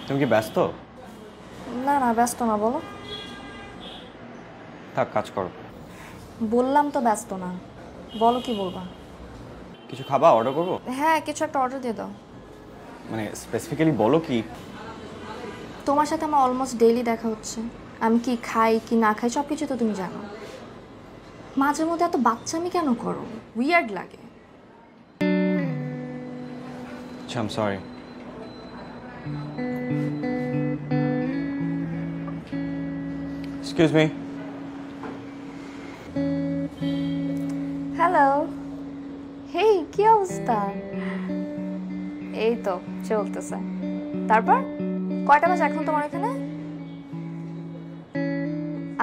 তুমি কি ব্যস্ত? না না ব্যস্ত না, বলো। থাক, কাজ করো। বললাম তো ব্যস্ত না, বলো কি বলবা। কিছু খাবা? অর্ডার করবো? হ্যাঁ, কিছু একটা অর্ডার দিয়ে দাও। মানে স্পেসিফিক্যালি বলো কি। তোমার সাথে আমার অলমোস্ট ডেইলি দেখা হচ্ছে, আমি কি খাই কি না খাই সব কিছু তো তুমি জানো। মাঝে মধ্যে এত বাচ্চামি কেন করো? উইয়ার্ড লাগে। আচ্ছা, I am sorry. Excuse me. Hello, hey কি অবস্থা? এই তো চলতেছে। তারপর কয়টা বাজে এখন তোমার এখানে?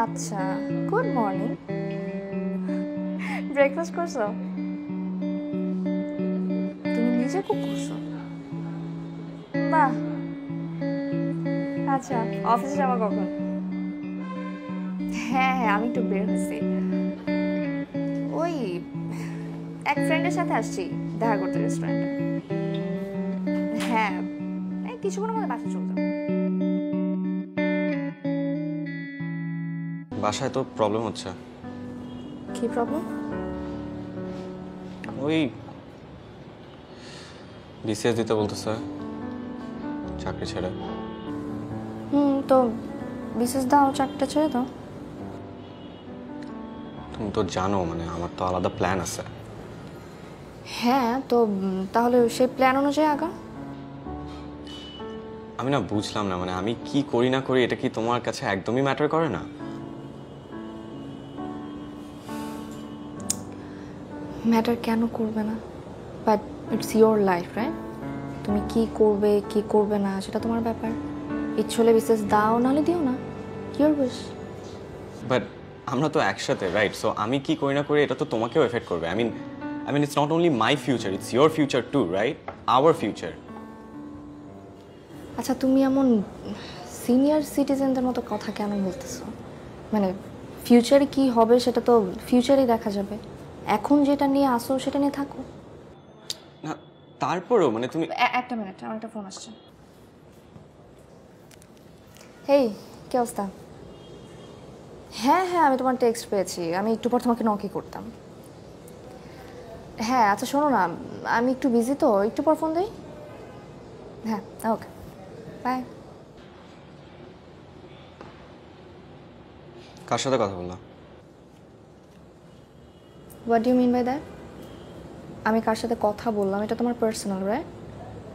আচ্ছা, গুড মর্নিং। ব্রেকফাস্ট করছো? তুমি নিজে কুক করছো? বাহ। আচ্ছা, অফিসে যাওয়া কখন? হ্যাঁ হ্যাঁ, আমি একটু বের হয়েছি, ওই এক ফ্রেন্ডের সাথে আসছি দেখা করতে রেস্টুরেন্টে। হ্যাঁ, এই কিছুক্ষণের মধ্যে বাসা চলে যাবো। বাসায় তো প্রবলেম হচ্ছে। কি প্রবলেম? ওই বিসিএস দিতে বলতেছে, চাকরি ছেড়ে। তো বিশেষ দাও, চারটে ছেড়ে দাও। তুমি তো জানো মানে আমার তো আলাদা প্ল্যান আছে। হ্যাঁ তো তাহলে সেই প্ল্যান অনুযায়ী আগা। আমি না বুঝলাম না, মানে আমি কি করি না করি এটা কি তোমার কাছে একদমই ম্যাটার করে না? ম্যাটার কেন করবে না? But it's your life, right? তুমি কি করবে কি করবে না সেটা তোমার ব্যাপার। ইচ্ছে হলে বিশেষ দাও, নাহলে দিও না। Your wish. বাট আমরা তো একসাথে, রাইট? সো আমি কি করি না করি এটা তো তোমাকেও এফেক্ট করবে। I mean it's not only my future, it's your future too, right? Our future. আচ্ছা, তুমি এমন সিনিয়র সিটিজেনদের মতো কথা কেন বলতেছো? মানে ফিউচারে কি হবে সেটা তো ফিউচারেই দেখা যাবে। এখন যেটা নিয়ে আসো সেটা নিয়ে থাকো। না, তারপরেও মানে তুমি একটা মিনিট, আমার একটা ফোন আসছে। হেই, কি অবস্থা? হ্যাঁ হ্যাঁ, আমি তোমার টেক্সট পেয়েছি, আমি একটু পর তোমাকে নকই করতাম। হ্যাঁ আচ্ছা শোনো না, আমি একটু বিজি তো, একটু পর ফোন দিই। হ্যাঁ ওকে, বাই। কার সাথে কথা বললাম? What do mean by that? আমি কার সাথে কথা বললাম এটা তোমার পার্সোনাল, রাইট?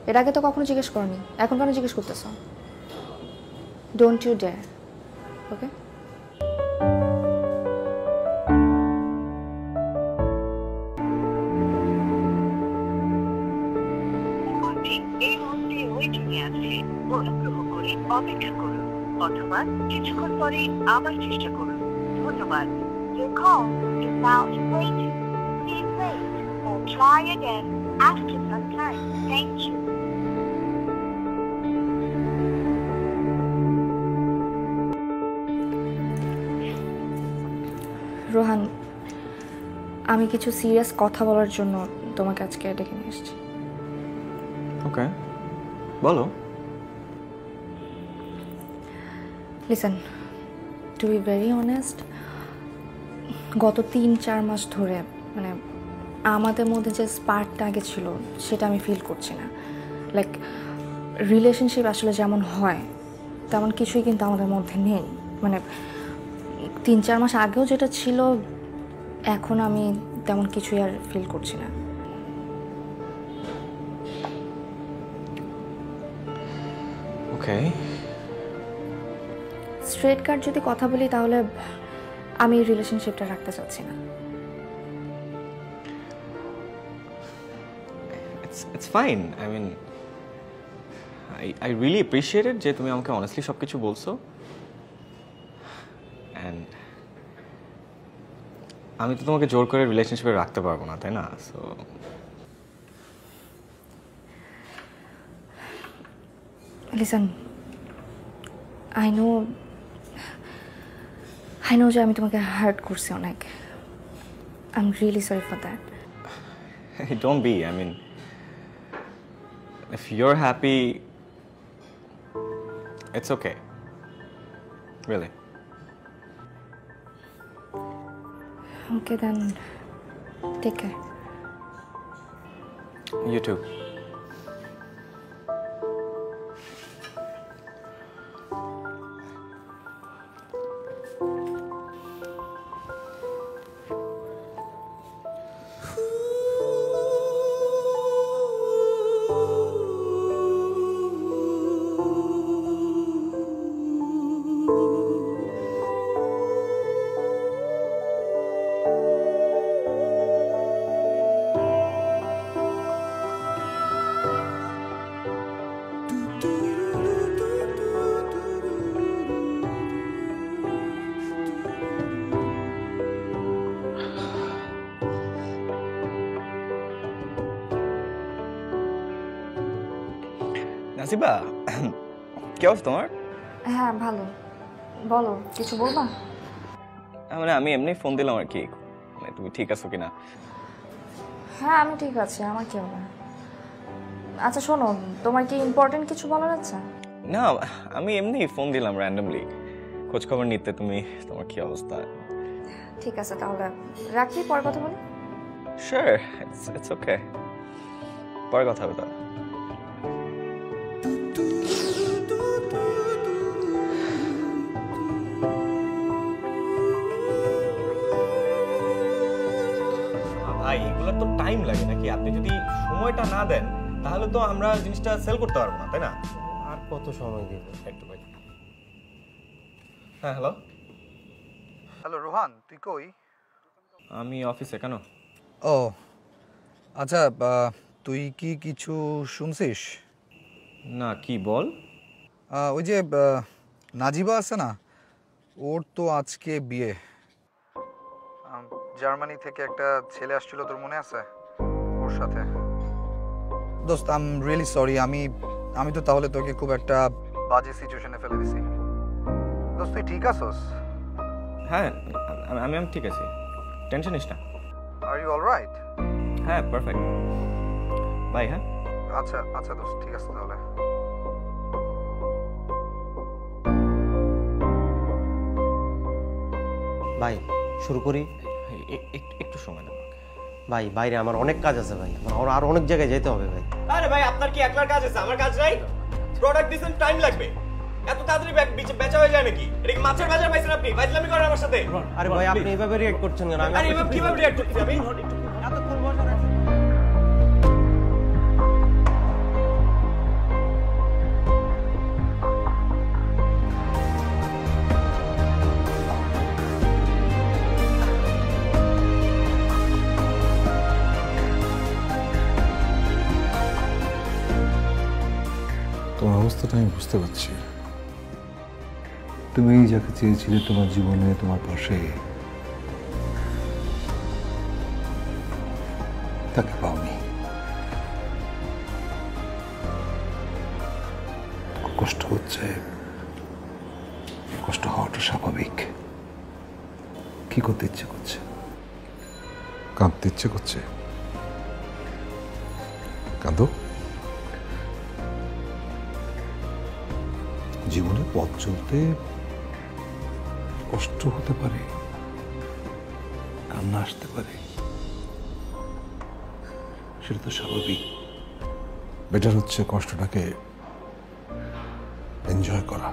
এর আগে তো কখনো জিজ্ঞেস করনি, এখন কেন জিজ্ঞেস করতেছো? ডোন্ট ইউ ডেয়ার, ওকে? এই মুহূর্তে ওয়েটিংয়ে আছে, অনুগ্রহ করে অপেক্ষা করুন অথবা কিছুক্ষণ পরে আবার চেষ্টা করুন। ধন্যবাদ। Your call is now in waiting. Please wait or try again after some time. Thank you. Rohan, আমি কিছু সিরিয়াস কথা বলার জন্য তোমাকে আজকে ডেকে নিয়ে এসেছি। ওকে, বলো। Listen, to be very honest, গত 3-4 মাস ধরে মানে আমাদের মধ্যে যে স্পার্কটা আগে ছিল সেটা আমি ফিল করছি না। লাইক রিলেশনশিপ আসলে যেমন হয় তেমন কিছুই কিন্তু আমাদের মধ্যে নেই। মানে 3-4 মাস আগেও যেটা ছিল এখন আমি তেমন কিছুই আর ফিল করছি না। ওকে, স্ট্রেট কাট যদি কথা বলি তাহলে আমি রিলেশনশিপটা রাখতে চাচ্ছি না। It's fine. I mean I really appreciate it যে তুমি আমাকে অনেস্টলি সব কিছু বলছো। অ্যান্ড আমি তো তোমাকে জোর করে রিলেশনশিপে রাখতে পারবো না, তাই না? সো লিসেন, আই নো যে আমি তোমাকে হার্ট করছি অনেক। I am really sorry for that. Don't be. I mean if your happy It's okay. Really. Okay, then take care. You too. Nasiba, কি অবস্থা তোমার? হ্যাঁ ভালো। বলো, কিছু বলবা? মানে আমি এমনি ফোন দিলাম আর কি, মানে তুমি ঠিক আছো কিনা। হ্যাঁ আমি ঠিক আছি, আমার কি হবে। আচ্ছা শোনো, তোমার কি ইম্পর্টেন্ট কিছু বলার আছে? না, আমি এমনি ফোন দিলাম র্যান্ডমলি খোঁজ খবর নিতে, তোমার কি অবস্থা। ঠিক আছে তাহলে রাখি, পরে কথা বলি। শিওর, ইটস ওকে, পরে কথা হবে তাহলে। ভাই এগুলো তো টাইম লাগে নাকি? আপনি যদি সময়টা না দেন তাহলে তো আমরা জিনিসটা সেল করতে পারবো না, তাই না? আর কত সময় দিব? একটু ভাই। হ্যাঁ হ্যালো, হ্যালো রোহান, তুই কই? আমি অফিসে। কেন? ও আচ্ছা, তুই কি কিছু শুনছিস? না, কি বল। ওই যে নাজিবা আছে না, ওর তো আজকে বিয়ে। জার্মানি থেকে একটা ছেলে আসছিল, তোর মনে আছে? ওর সাথে। দোস্ত, আই এম রিয়েলি সরি, আমি তো তাহলে তোকে খুব একটা বাজে সিচুয়েশনে ফেলে দিছি। দোস্ত তুই ঠিক আছোস? হ্যাঁ আমি ঠিক আছি, টেনশন নিস না। Are you alright? হ্যাঁ পারফেক্ট। বাই। হ্যাঁ আচ্ছা আচ্ছা দোস্ত, ঠিক আছে তাহলে। ভাই শুরু করি। একটু সময় দাও। ভাই বাইরে আমার অনেক কাজ আছে ভাই, আমার আর অনেক জায়গায় যেতে হবে ভাই। আরে ভাই আপনার কি একলার কাজ আছে? আমার কাজ নাই? প্রোডাক্ট দিছেন, টাইম লাগবে। এত তাড়াতাড়ি বেচা হয়ে যায় নাকি? এটা কি মাছের বাজার পাইছেন আপনি? ফাইজলামি করেন আমার সাথে। আরে ভাই আপনি এইভাবে রিঅ্যাক্ট করছেন কেন? আরে এভাবে কিভাবে রিঅ্যাক্ট করছি আমি? এতক্ষণ বসে আছি। তোমার অবস্থাটা আমি বুঝতে পারছি। তুমি যাকে চেয়েছিলে তোমার জীবনে, তোমার পাশে, তাকে পাওনি। কষ্ট হচ্ছে, কষ্ট হওয়াটা স্বাভাবিক। কি করতে ইচ্ছে করছে? কাঁদতে ইচ্ছে করছে? কাঁদো। জীবনে পথ চলতে কষ্ট হতে পারে, কান্না আসতে পারে, সেটা তো স্বাভাবিক। বেটার হচ্ছে কষ্টটাকে এনজয় করা।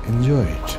Enjoy it.